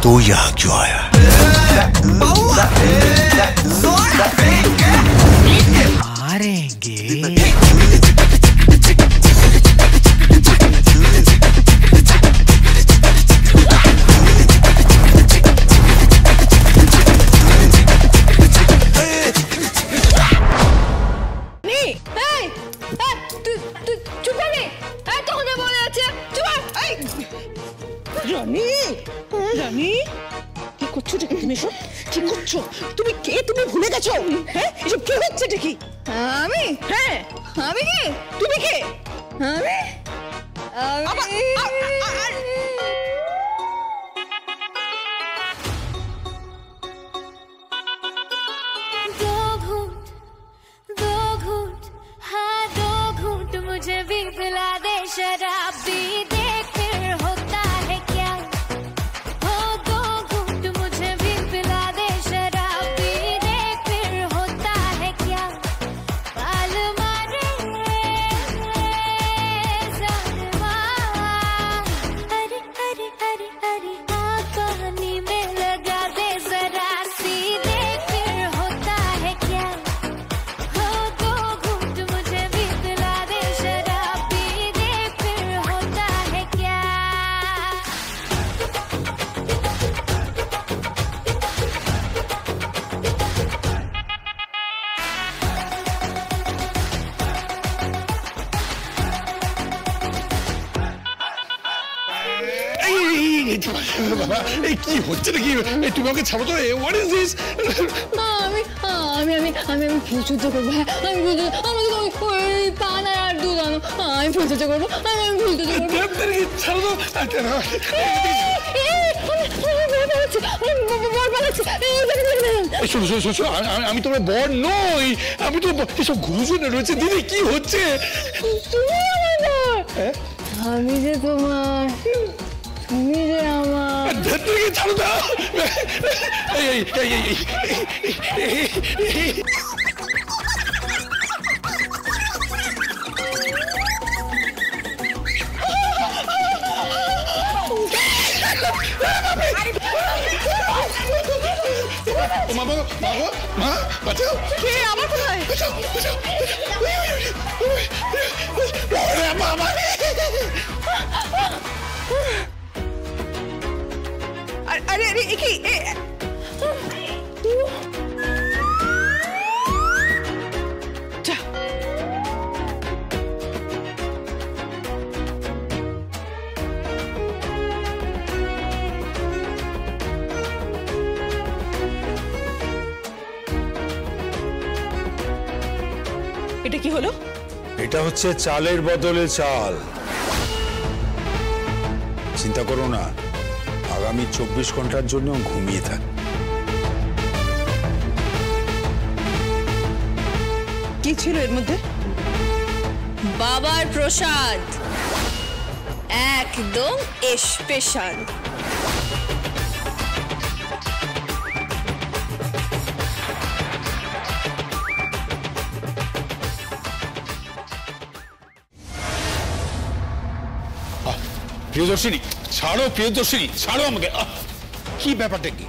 तू यहाँ क्यों आया? मारेंगे। मुझे भी पिला दे शराब भी दे फिर होता है क्या हो दो घूंट मुझे भी पिला दे शराब भी दे फिर होता है क्या बाल मारे जालिमा अरे अरे अरे अरे पानी में लगा दे जरा सी दे फिर होता है क्या हो दो घूंट मुझे भी पिला दे কি হচ্ছে নাকি? তুমি আমাকে ছাড়ো তো। What is this? আমি ফুল সহ্য করবো। আমি পান আর দুধ আনো। আমি ফুল সহ্য করবো। আমি ফুল সহ্য করবো। ছাড়ো তো। আমি তোমার বর নই, আমি তো এসব ঘুষণে রয়েছে। দিদি কি হচ্ছে? আমি যে তোমার, তুমি যে আমার। ছাড়ো তো। अरे अरे এটা কি হলো? এটা হচ্ছে চালের বদলে চাল। চিন্তা করো না, আগামী 24 ঘন্টার জন্য ঘুমিয়ে থাক। কি ছিল এর মধ্যে? বাবার প্রসাদ, একদম স্পেশাল। প্রিয়দর্শিনী ছাড়ো, প্রিয়দর্শিনী ছাড়ো আমাকে। কি ব্যাপারটা কি?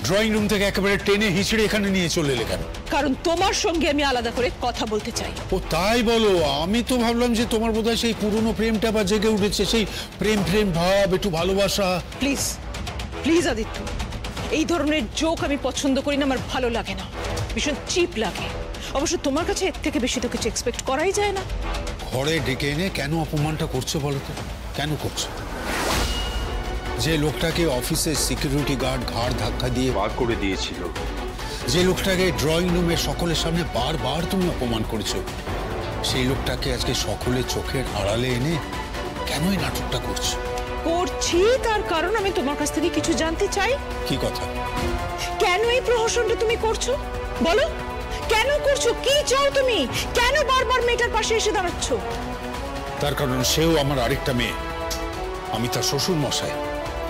ড্রয়িং রুম থেকে একেবারে টেনে হিঁচড়ে এখানে নিয়ে চলে এলে কেন? কারণ তোমার সঙ্গে আমি আলাদা করে কথা বলতে চাই। ও তাই বলো? আমি তো ভাবলাম যে তোমার বোধহয় সেই পুরনো প্রেমটা আবার জেগে উঠেছে, সেই প্রেম প্রেম ভাব, একটু ভালোবাসা। প্লিজ প্লিজ আদিত্য, এই ধরনের জোক আমি পছন্দ করি না, আমার ভালো লাগে না, ভীষণ চিপ লাগে। অবশ্য তোমার কাছে এর থেকে বেশি তো কিছু এক্সপেক্ট করাই যায় না। ঘরে ডেকে এনে কেন অপমানটা করছো বলো তো? কেন করছো? যে লোকটাকে অফিসের সিকিউরিটি গার্ড ঘাড় ধাক্কা দিয়ে বার করে দিয়েছিল, যে লোকটাকে ড্রয়িং রুমে সকলের সামনে বারবার তুমি অপমান করেছো, সেই লোকটাকে আজকে সকলের চোখের আড়ালে এনে কেন এই নাটকটা করছো? করছি তার কারণ আমি তোমার কাছ থেকে কিছু জানতে চাই। কি কথা? কেন এই প্রহসনটা তুমি করছো বলো? কেন করছো? কি চাও তুমি? কেন বারবার মেয়েটার পাশে এসে দাঁড়াচ্ছ? তার কারণ সেও আমার আরেকটা মেয়ে, আমি তার শ্বশুর মশাই,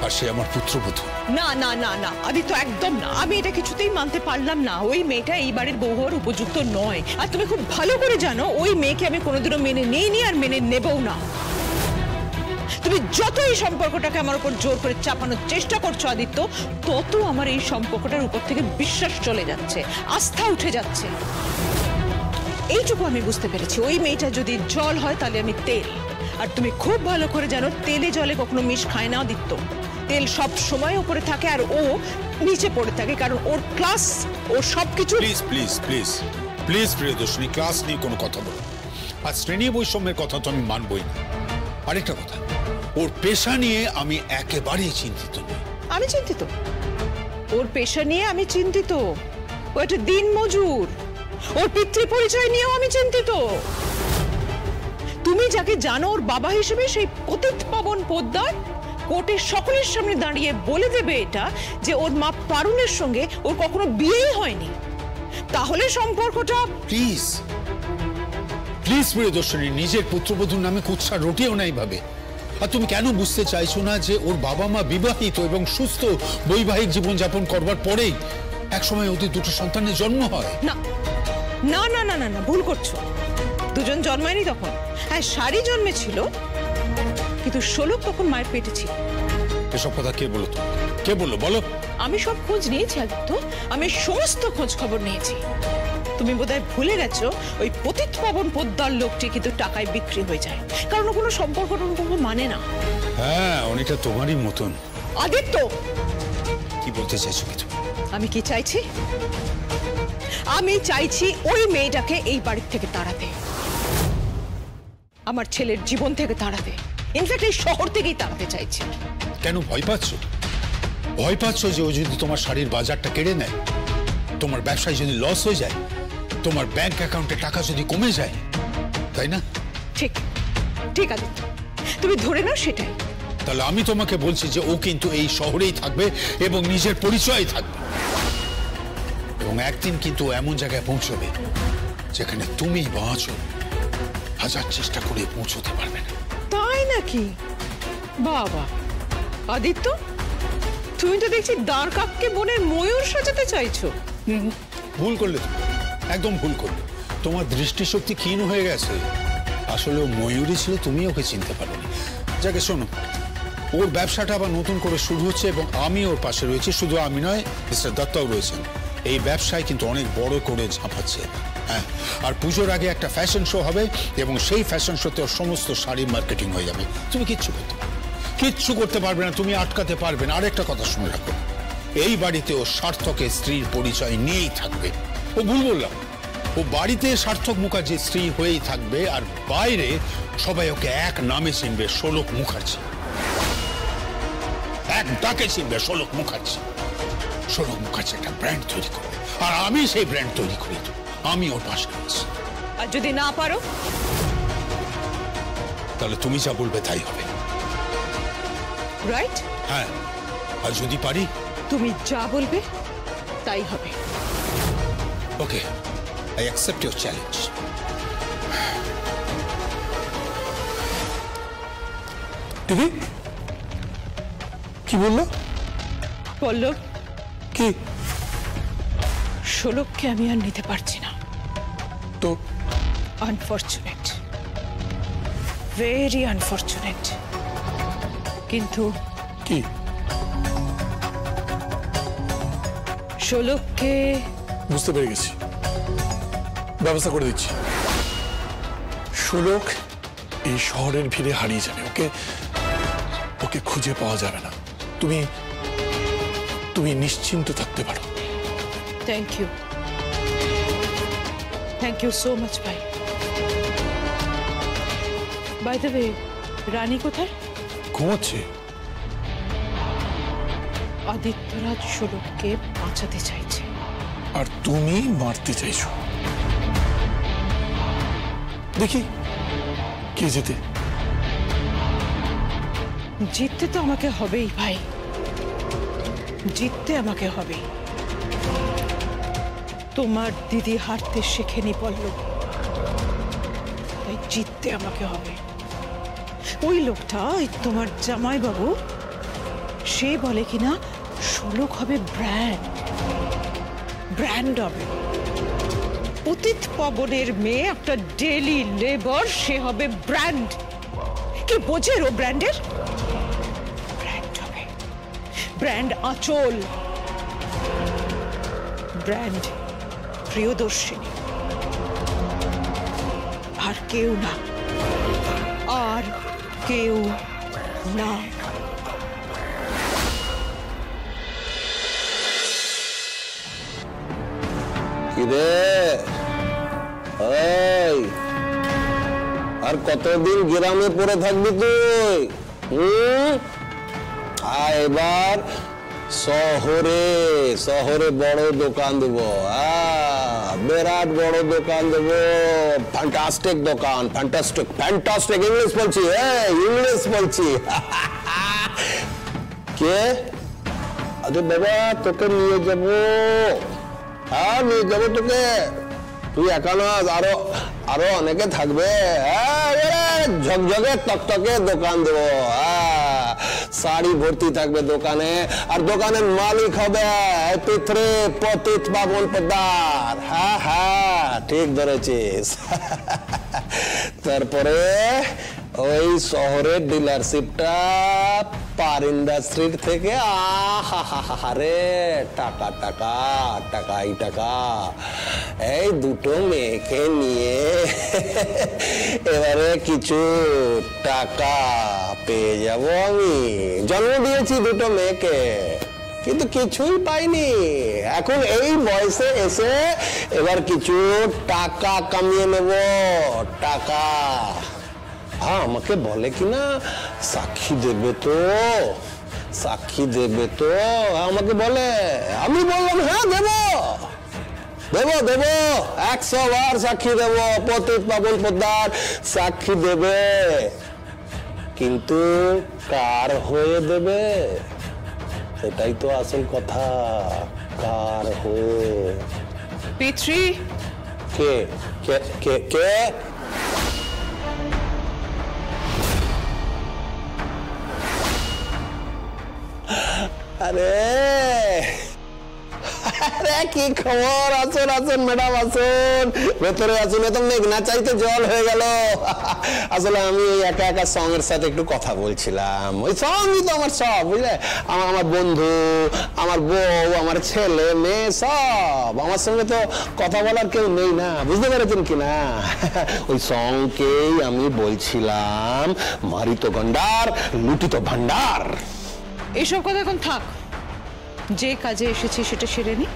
আর সে আমার পুত্রবধূ। না না না না আদিত্য, একদম না, আমি এটা কিছুতেই মানতে পারলাম না। ওই মেয়েটা এই বাড়ির বউ হওয়ার উপযুক্ত নয়, আর তুমি খুব ভালো করে জানো ওই মেয়েকে আমি কোনোদিনও মেনে নিইনি আর মেনে নেবও না। তুমি যত এই সম্পর্কটাকে আমার উপর জোর করে চাপানোর চেষ্টা করছো আদিত্য, তত আমার এই সম্পর্কটার উপর থেকে বিশ্বাস চলে যাচ্ছে, আস্থা উঠে যাচ্ছে। এইটুকু আমি বুঝতে পেরেছি, ওই মেয়েটা যদি জল হয় তাহলে আমি তেল। আর তুমি খুব ভালো করে জানো তেলে জলে কখনো মিশ খায় না আদিত্য। তেল সব সময় উপরে থাকে আর ও নিচে পড়ে থাকে, কারণ ওর ক্লাস, ও সবকিছু। Please please please please Priyadarshini, class নিয়ে কোনো কথা বলো। আর শ্রেণী বৈষম্যের কথা তো আমি মানবই না। আরেকটা কথা, ওর পেশা নিয়ে আমি একেবারেই চিন্তিত নই। আমি চিন্তিত? ওর পেশা নিয়ে আমি চিন্তিত। ও একটা দিন মজুর। ওর পিতৃ পরিচয় নিয়েও আমি চিন্তিত। তুমি যাকে জানো ওর বাবা হিসেবে, সেই পতিত পাবন পোদ্দার কোর্টের সকলের সামনে দাঁড়িয়ে বলে দেবে এটা যে ওর মা পারুলের সঙ্গে ওর কখনো বিয়েই হয়নি, তাহলে সম্পর্কটা। প্লিজ প্লিজ প্রিয়দর্শিনী, নিজের পুত্রবধূর নামে কুৎসা রটিও নাই ভাবে। আর তুমি কেন বুঝতে চাইছো না যে ওর বাবা মা বিবাহিত এবং সুস্থ বৈবাহিক জীবন যাপন করবার পরেই একসময় ওদের দুটো সন্তানের জন্ম হয়? না না না না না না, ভুল করছো। দুজন জন্মায়নি তখন। হ্যাঁ, শাড়ি জন্মেছিল, কিন্তু শোলক তখন মায়ের পেটে ছিল। এসব কথা কে বলো? তো কে বললো বলো? আমি সব খোঁজ নিয়েছি আদিত্য, আমি সমস্ত খোঁজ খবর নিয়েছি। তুমি বোধহয় ভুলে গেছো, ওই পতিত পাবন পোদ্দার লোকটি কিন্তু টাকায় বিক্রি হয়ে যায়, কারণ কোনো সম্পর্ক মানে না। হ্যাঁ, অনেকটা তোমারই মতন। আদিত্য, কি বলতে চাইছো কিছু? আমি কি চাইছি? আমি চাইছি ওই মেয়েটাকে এই বাড়ির থেকে তাড়াতে, আমার ছেলের জীবন থেকে তাড়াতে, ইনফ্যাক্ট এই শহর থেকেই তাড়াতে চাইছি। কেন ভয় পাচ্ছ? ভয় পাচ্ছ যে ও যদি তোমার শাড়ির বাজারটা কেড়ে নেয়, তোমার ব্যবসায় যদি লস হয়ে যায়, তোমার ব্যাংক অ্যাকাউন্টে টাকা যদি কমে যায়, তাই না? ঠিক ঠিক আদিত্য, তুমি ধরে নাও সেটাই। তাহলে আমি তোমাকে বলছি যে ও কিন্তু এই শহরেই থাকবে এবং নিজের পরিচয় থাকবে, এবং একদিন কিন্তু এমন জায়গায় পৌঁছবে যেখানে তুমি বাঁচো হাজার চেষ্টা করে পৌঁছতে পারবে না। তাই নাকি? বাবা আদিত্য, তুমি তো দেখছি দাঁড় কাককে বনের ময়ূর সাজাতে চাইছো। ভুল করলে তুমি, একদম ভুল করলে। তোমার দৃষ্টিশক্তি ক্ষীণ হয়ে গেছে। আসলে ও ময়ূরী ছিল, তুমি ওকে চিনতে পারোনি। যাকে শোনো, ওর ব্যবসাটা আবার নতুন করে শুরু হচ্ছে এবং আমি ওর পাশে রয়েছি। শুধু আমি নয়, মিস্টার দত্তাও রয়েছেন। এই ব্যবসায় কিন্তু অনেক বড় করে ঝাঁপাচ্ছে। হ্যাঁ, আর পুজোর আগে একটা ফ্যাশন শো হবে এবং সেই ফ্যাশন শোতে ওর সমস্ত শাড়ির মার্কেটিং হয়ে যাবে। তুমি কিচ্ছু করতে পারবে না, তুমি আটকাতে পারবে না। আরেকটা কথা শুনে রাখো, এই বাড়িতে ও সার্থকের স্ত্রীর পরিচয় নিয়েই থাকবে। ও ভুল বললাম, ও বাড়িতে সার্থক মুখার্জির স্ত্রী হয়েই থাকবে, আর বাইরে সবাই ওকে এক নামে চিনবে, শোলক মুখার্জি। এক ডাকে চিনবে, শোলক মুখার্জি। শোলক মুখার্জি একটা ব্র্যান্ড তৈরি করবে, আর আমি সেই ব্র্যান্ড তৈরি করি। তো আমি ওর পাশে আছি। আর যদি না পারো, তাহলে তুমি যা বলবে তাই হবে। রাইট? হ্যাঁ, আর যদি পারি, তুমি যা বলবে তাই হবে। ওকে, I accept your challenge. দিদি কি বললো? পল্লব, কি? শোলককে আমি আর নিতে পারছি না। তো আনফরচুনেট, ভেরি আনফরচুনেট। কিন্তু কি? শোলককে বুঝতে পেরে গেছি, ব্যবস্থা করে দিচ্ছি। শোলক এই শহরের ভিড়ে হারিয়ে যাবে, ওকে খুঁজে পাওয়া যাবে না। তুমি নিশ্চিন্ত থাকতে পারো। থ্যাংক ইউ সো মাচ ভাই। বাই দ্য ওয়ে, রানী কোথায়? ঘুমাচ্ছে। আদিত্যরাজ শোলককে বাঁচাতে চাইছে, আর তুমি মারতে চাইছো। দেখি কে জেতে। জিততে তো আমাকে হবেই ভাই, জিততে আমাকে হবে। তোমার দিদি হারতে শেখেনি পল্লব, তাই জিততে আমাকে হবে। ওই লোকটা, ওই তোমার জামাইবাবু, সে বলে কিনা শোলক হবে ব্র্যান্ড হবে। পতিত পাবনের মেয়ে, একটা ডেলি লেবার, সে হবে ব্র্যান্ড। কি বোঝে ও ব্র্যান্ডের? ব্র্যান্ড হবে, ব্র্যান্ড আঁচল, ব্র্যান্ড প্রিয়দর্শিনী, আর কেউ না, আর কেউ না। কিরে এই, আর কতদিন গ্রামে পড়ে থাকবি তুই? এবার শহরে শহরে বড় দোকান দেবো, বিরাট বড় দোকান দেবো, ফ্যান্টাস্টিক দোকান, ফ্যান্টাস্টিক ফ্যান্টাস্টিক, ইংলিশ বলছি, ইংলিশ বলছি। কে? আরে বাবা, তোকে নিয়ে যাবো, নিয়ে যাবো তোকে। তুই একা না, আরো আরো অনেকে থাকবে। ঝকঝকে তকতকে দোকান দেবো, শাড়ি ভর্তি থাকবে দোকানে, আর দোকানের মালিক হবে পিতৃ পতিত বাবন পোদ্দার। হ্যাঁ হ্যাঁ, ঠিক ধরেছিস। তারপরে ওই শহরের ডিলারশিপটা পারিন্দা স্ট্রিট থেকে আরে টাকা টাকা টাকাই টাকা, এই দুটো মেয়েকে নিয়ে এবারে কিছু টাকা পেয়ে যাব আমি। জন্ম দিয়েছি দুটো মেয়েকে, কিন্তু কিছুই পাইনি। এখন এই বয়সে এসে এবার কিছু টাকা কামিয়ে নেব, টাকা। হ্যাঁ, আমাকে বলে কিনা সাক্ষী দেবে তো, সাক্ষী দেবে তো, আমাকে বলে। আমি বললাম হ্যাঁ দেবো দেবো দেবো, 100 বার সাক্ষী দেবো, পতিত পাবন পোদ্দার সাক্ষী দেবে। কিন্তু কার হয়ে দেবে, সেটাই তো আসল কথা, কার হয়ে। পিতৃ কে কে কে কে? আরে আরে কি খবর? আসুন আসুন ম্যাডাম, আসুন ভেতরে আসুন। তো মেঘনা চাইতে জল হয়ে গেল। আসলে আমি একা একা সঙ্গের সাথে একটু কথা বলছিলাম। ওই সঙ্গই তো আমার সব, বুঝলে, আমার বন্ধু, আমার বউ, আমার ছেলে মেয়ে সব। আমার সঙ্গে তো কথা বলার কেউ নেই না, বুঝতে পেরেছেন কিনা? ওই সঙ্গকেই আমি বলছিলাম মারিত গন্ডার, লুটিত ভান্ডার। এইসব কথা এখন থাক, যে কাজে এসেছি সেটা সেরে নি।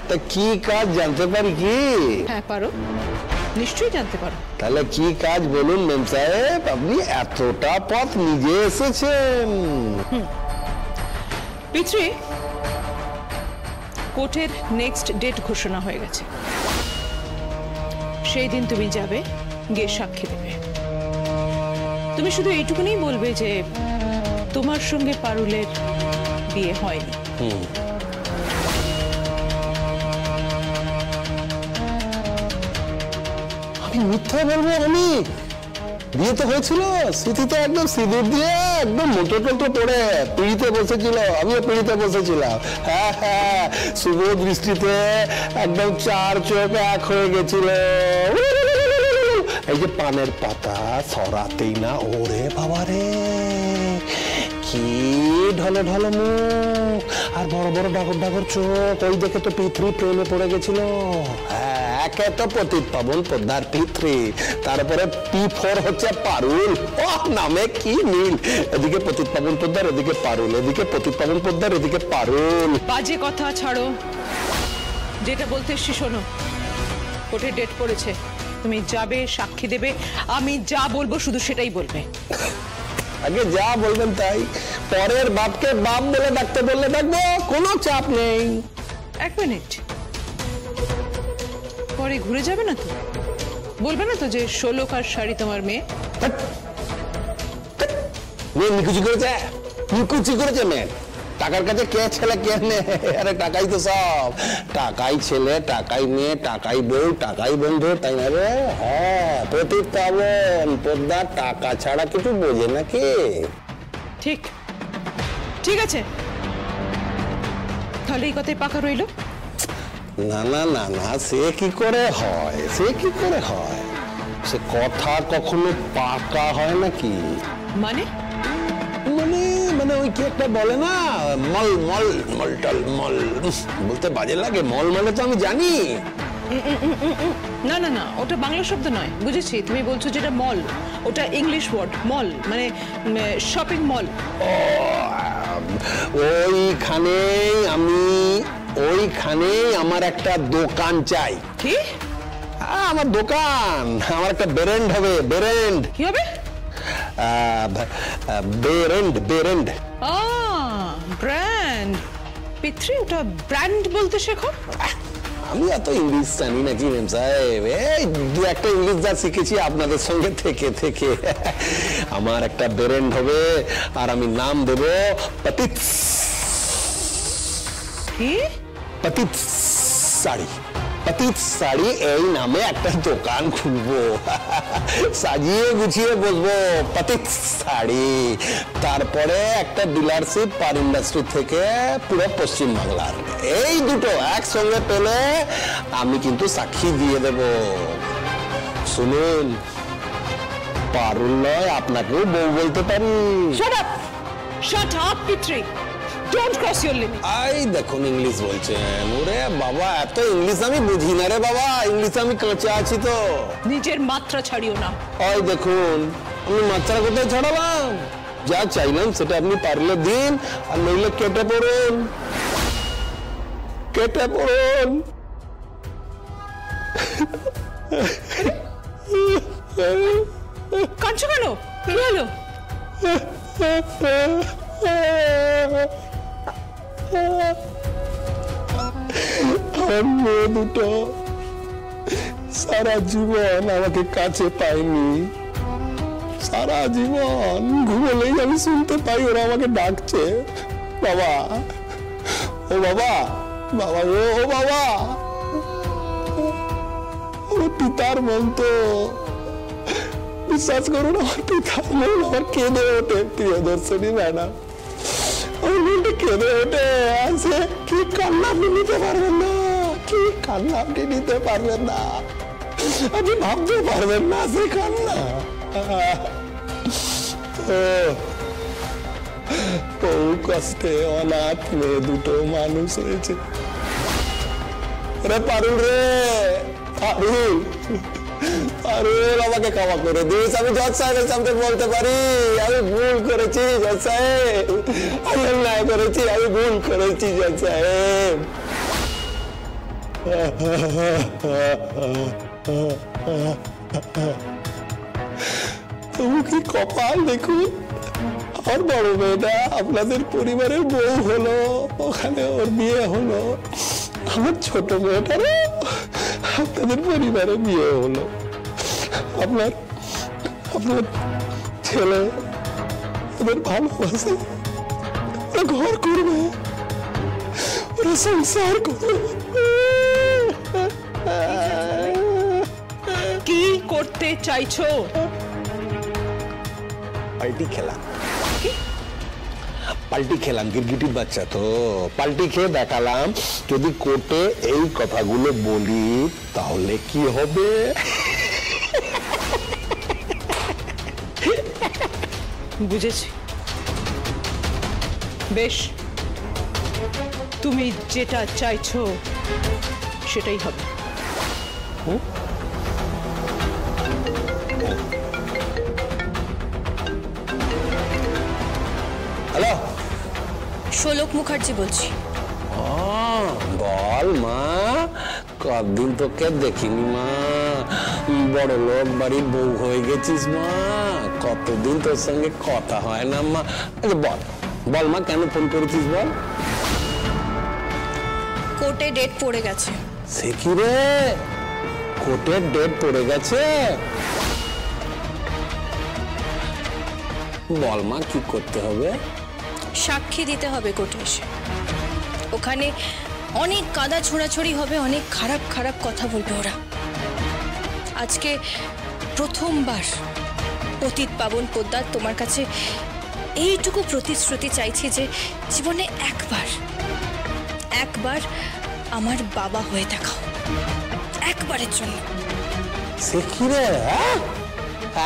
তা কি কাজ জানতে পারি কি? হ্যাঁ পারো, নিশ্চয়ই জানতে পারো। তাহলে কি কাজ বলুন মেম সাহেব, আপনি এতটা পথ নিজে এসেছেন। পিতৃ, কোর্টের নেক্সট ডেট ঘোষণা হয়ে গেছে। সেই দিন তুমি যাবে, গিয়ে সাক্ষী দেবে। তুমি শুধু এইটুকুনি বলবে যে তোমার সঙ্গে পারুলের বিয়ে হয়নি। আমি মিথ্যা বলবো? আমি বিয়ে তো হয়েছিল, স্মৃতিতে একদম সিঁদুর দিয়ে একদম মোটো টোটো পড়ে পিড়িতে বসেছিল, আমিও পিড়িতে বসেছিলাম। হ্যাঁ হ্যাঁ, শুভ দৃষ্টিতে একদম 4 চোখ এক হয়ে গেছিল। এই যে পানের পাতা সরাতেই না, ওরে বাবারে কি ঢলে ঢলে মুখ আর বড় বড় ডাগর ডাগর চোখ, ওই দেখে তো পিতৃ প্রেমে পড়ে গেছিল। একে তো পতিত পাবন পোদ্দার পিতৃ, তারপরে P4 হচ্ছে পারুল। নামে কি মিল! এদিকে পতিত পাবন পোদ্দার, এদিকে পারুল, এদিকে পতিত পাবন পোদ্দার, এদিকে পারুল। বাজে কথা ছাড়ো, যেটা বলতে এসছি শোনো। কোর্টের ডেট পড়েছে, তুমি যাবে, সাক্ষী দেবে। আমি যা বলবো শুধু সেটাই বলবে। আগে যা বলবেন তাই, পরের বাপকে বাপ বলে ডাকতে বললে ডাকবো, কোনো চাপ নেই। 1 মিনিট পরে ঘুরে যাবে না তো? বলবে না তো যে 16 কার শাড়ি তোমার মেয়ে? মেয়ে নিকুচি করেছে, নিকুচি করেছে মেয়ে। টাকার কাছে কে ছেলে কে মেয়ে? আরে টাকাই তো সব, টাকাই ছেলে, টাকাই মেয়ে, টাকাই বউ, টাকাই বন্ধু, তাই না রে? হ্যাঁ, পতিত পাবন পোদ্দার টাকা ছাড়া কিছু বোঝে নাকি? ঠিক ঠিক আছে, তাহলে এই কথাই পাকা রইল। না না না না, সে কি করে হয়, সে কি করে হয়? সে কথা কখনো পাকা হয় নাকি? মানে মানে মানে ওই কি একটা বলে না, মল মল মলটল মল, বলতে বাজে লাগে। মল মানে তো আমি জানি। না না না, ওটা বাংলা শব্দ নয়, বুঝেছি। তুমি বলছো যেটা মল, ওটা ইংলিশ ওয়ার্ড। মল মানে শপিং মল। ওইখানেই আমার একটা দোকান চাই। কি? আমার দোকান, আমার একটা বেরেন্ড হবে। বেরেন্ড কি হবে? বেরেন্ড বেরেন্ড। ব্র্যান্ড। পিতৃ, ওটা ব্র্যান্ড বলতে শেখো। আমি এত ইংলিশ জানি নাকি ম্যাম সাহেব? এই দু একটা ইংলিশ যা শিখেছি আপনাদের সঙ্গে থেকে থেকে। আমার একটা বেরেন্ড হবে আর আমি নাম দেব পতিত। কি? পতিত শাড়ি। পতিত শাড়ি এই নামে একটা দোকান খুলবো, সাজিয়ে গুছিয়ে বসবো পতিত শাড়ি। তারপরে একটা ডিলারশিপ পার ইন্ডাস্ট্রি থেকে পুরো পশ্চিম বাংলার। এই দুটো একসঙ্গে পেলে আমি কিন্তু সাক্ষী দিয়ে দেব। শুনুন, পারুল নয়, আপনাকেও বউ বলতে পারি। Shut up, পিতৃ। Don't cross your limit. I দেখুন ইংলিশ বলছেন। ওরে বাবা, এত ইংলিশ আমি বুঝি না রে বাবা, ইংলিশে আমি কাঁচা আছি তো। নিজের মাত্রা ছাড়িও না। ওই দেখুন, আমি মাত্রা কোথায় ছাড়ালাম? যা চাইলাম সেটা আপনি পারলে দিন, আর নইলে কেটে পড়ুন। কেটে পড়ুন। কাঁদছো কেন? কি হলো? আমার মেয়ে দুটো সারা জীবন আমাকে কাছে পায়নি। সারা জীবন ঘুমলেই আমি শুনতে পাই ওরা আমাকে ডাকছে, বাবা ও বাবা, বাবা ও বাবা। আমার পিতার মন তো, বিশ্বাস করুন আমার পিতার মন আমার কেঁদে ওঠে প্রিয়দর্শনী ম্যাডাম। আমার মনটা কেঁদে ওঠে। আছে কি কান্না আপনি নিতে পারবেন না, কি কান্না আপনি নিতে পারবেন না, আপনি ভাবতে পারবেন না সে কান্না। বহু কষ্টে অনাথ মেয়ে দুটো মানুষ হয়েছে। রে পারুল, রে পারুল, পারুল আমাকে ক্ষমা করে দিস। আমি জজ সাহেবের সামনে বলতে পারি আমি ভুল করেছি জজ সাহেব, আমি অন্যায় করেছি, আমি ভুল করেছি জজ সাহেব। তবু কি কপাল দেখুন, আমার বড় মেয়েটা আপনাদের পরিবারের বউ হলো, ওখানে ওর বিয়ে হলো। আমার ছোট মেয়েটারও আপনাদের পরিবারে বিয়ে হলো। আপনার ছেলে ওদের ভালোবাসে, ওরা ঘর করবে, ওরা সংসার করবে। কি করতে চাইছো? পাল্টি খেলা। পাল্টি খেলাম, গিরগিটির বাচ্চা তো পাল্টি খেয়ে দেখালাম যদি কোর্টে এই কথাগুলো বলি তাহলে কি হবে। বুঝেছি। বেশ, তুমি যেটা চাইছো সেটাই হবে। হ্যালো, শোলক মুখার্জি বলছি। বল মা, কতদিন তোকে দেখিনি মা, বড় লোক বাড়ির বউ হয়ে গেছিস মা, কতদিন তোর সঙ্গে কথা হয় না মা। আচ্ছা বল বল মা, কেন ফোন করেছিস বল। কোর্টে ডেট পড়ে গেছে। সে কি রে, কোর্টের ডেট পড়ে গেছে? বল মা, কি করতে হবে? সাক্ষী দিতে হবে কোর্টে এসে। ওখানে অনেক কাদা ছোড়াছড়ি হবে, অনেক খারাপ খারাপ কথা বলবে ওরা। আজকে প্রথমবার পতিত পাবন পোদ্দার তোমার কাছে এইটুকু প্রতিশ্রুতি চাইছি যে জীবনে একবার আমার বাবা হয়ে দেখাও, একবারের জন্য। সে কি রে, হ্যাঁ?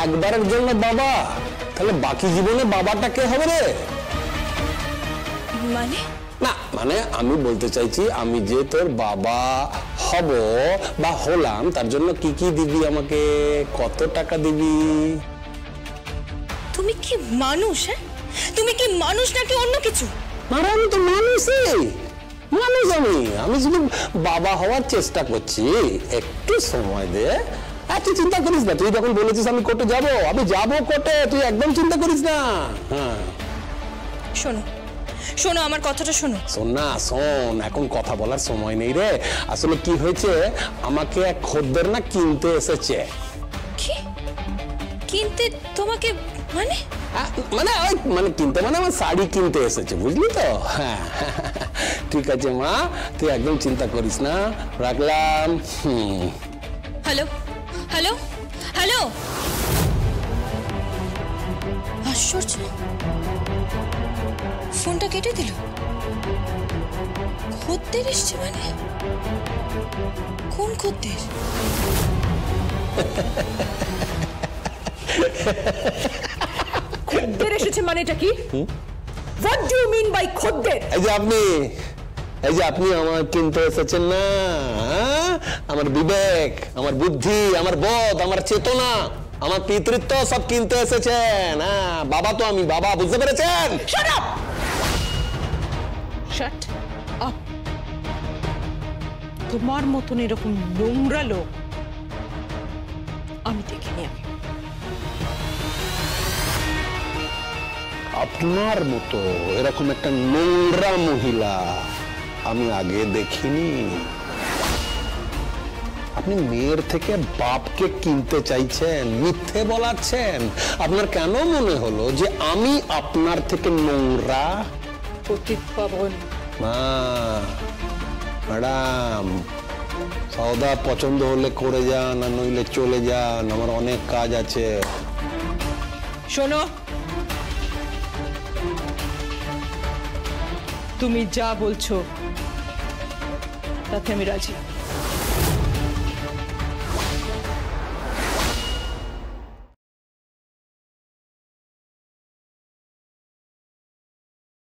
একবারের জন্য বাবা, তাহলে বাকি জীবনে বাবাটা কে হবে রে? মানে না মানে আমি বলতে চাইছি, আমি যে তোর বাবা হব বা হলাম, তার জন্য কি কি দিবি আমাকে, কত টাকা দিবি? তুমি কি মানুষ? হ্যাঁ, তুমি কি মানুষ নাকি অন্য কিছু? আরে আমি তো মানুষই, মানুষ আমি শুধু বাবা হওয়ার চেষ্টা করছি, একটু সময় দে। তুই চিন্তা করিস না, তুই যখন বলেছিস আমি কোর্টে যাবো, আমি যাবো কোর্টে, তুই একদম চিন্তা করিস না। হ্যাঁ শোনো শোনো, আমার কথাটা শোনো। শোন না, শোন, এখন কথা বলার সময় নেই রে। আসলে কি হয়েছে, আমাকে এক খদ্দের না কিনতে এসেছে। কি কিনতে? তোমাকে মানে? মানে ওই মানে কিনতে মানে আমার শাড়ি কিনতে এসেছে, বুঝলি তো? হ্যাঁ ঠিক আছে মা, তুই একদম চিন্তা করিস না, রাখলাম। হ্যালো হ্যালো হ্যালো, আশ্চর্য, ফোনটা কেটে দিল। খদ্দের এসছে মানে? কোন খদ্দের? খদ্দের এসেছে মানেটা কি? What do you mean by খদ্দের? এই যে আপনি আমার কিনতে এসেছেন না, আমার বিবেক, আমার বুদ্ধি, আমার বোধ, আমার চেতনা, আমার পিতৃত্ব সব কিনতে এসেছেন। হ্যাঁ, বাবা তো আমি, বাবা, বুঝতে পেরেছেন? Shut up, shut up. তোমার মতন এরকম নোংরা লোক আমি দেখিনি। আমি আপনার মতো এরকম একটা নোংরা মহিলা আমি আগে দেখিনি। আপনি মেয়ের থেকে বাপকে কিনতে চাইছেন, মিথ্যে বলাচ্ছেন। আপনার কেন মনে হলো যে আমি আপনার থেকে নোংরা? পতিত পাবন। ম্যাডাম, সওদা পছন্দ হলে করে যান, আর নইলে চলে যান, আমার অনেক কাজ আছে। শোনো, তুমি যা বলছো তাতে আমি রাজি।